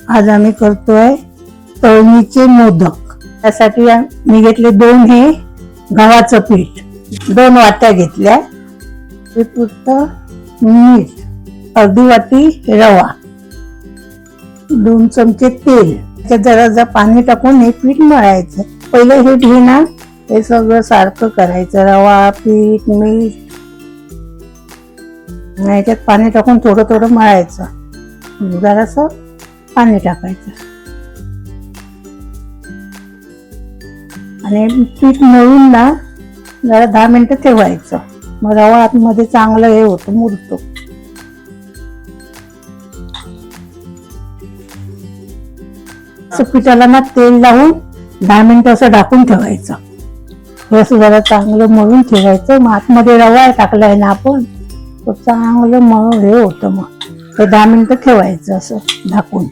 आज आम्ही करतोय तळणीचे मोदक। त्यासाठी मी घेतले 2 हे गव्हाचं पीठ, 2 वाट्या घेतल्या, ते पुरतं मीठ, अर्धी वाटी रवा, 2 चमचे तेल, त्याच्यात जरा पाणी टाकून हे पीठ मळायचं। पहिलं हे घेणार, हे सगळं सारखं करायचं, रवा, पीठ, मीठ, ह्याच्यात पाणी टाकून थोडं थोडं मळायचं, जरासं पाणी टाकायचं आणि पीठ मळून ना जरा 10 मिनिटं ठेवायचं। मग रवा आतमध्ये चांगलं हे होतं, मुरतो। पिठाला ना तेल लावून 10 मिनिटं असं ढाकून ठेवायचं, हे असं जरा चांगलं मळून ठेवायचं। मग आतमध्ये रवा टाकलाय ना आपण, तो चांगलं मळून हे होतं, मग ते 10 मिनिटं ठेवायचं असं ढाकून।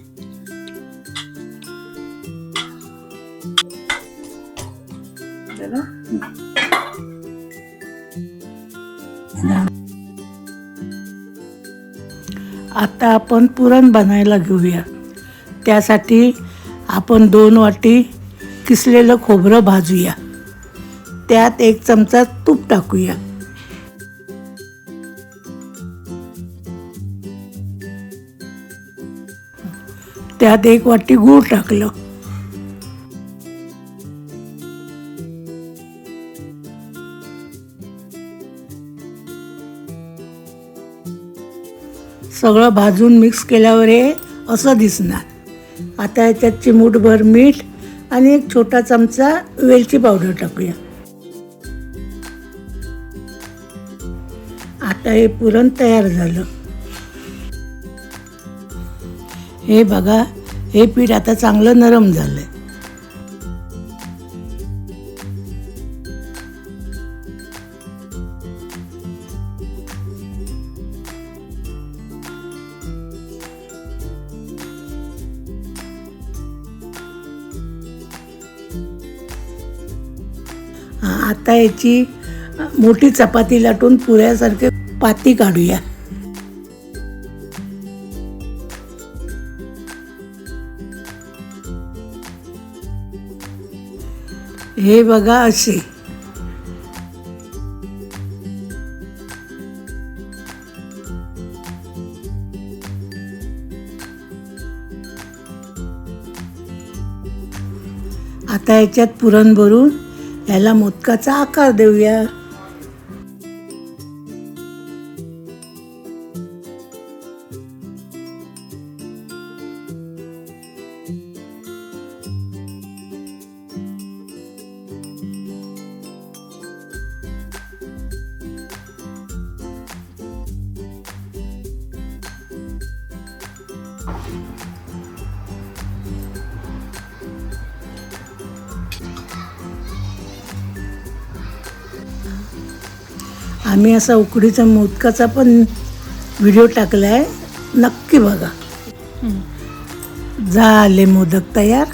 आता आपण पुरण बनायला घेऊया। त्यासाठी आपण 2 वाटी किसलेलं खोबरं भाजूया, त्यात 1 चमचा तूप टाकूया, त्यात 1 वाटी गूळ टाकलं, सगळं भाजून मिक्स केल्यावर हे असं दिसणार। आता याच्यात चिमूटभर मीठ आणि 1 छोटा चमचा वेलची पावडर टाकूया। आता हे पुरण तयार झालं। हे बघा, हे पीठ आता चांगलं नरम झालंय। आता याची मोठी चपाती लाटून पुऱ्यासारखे पाती काढूया। हे बघा असे। आता याच्यात पुरण भरून याला मोदकाचा आकार देऊया। आम्ही असा उकडीचा मोदकाचा पण व्हिडिओ टाकलाय, नक्की बघा। झाले मोदक तयार।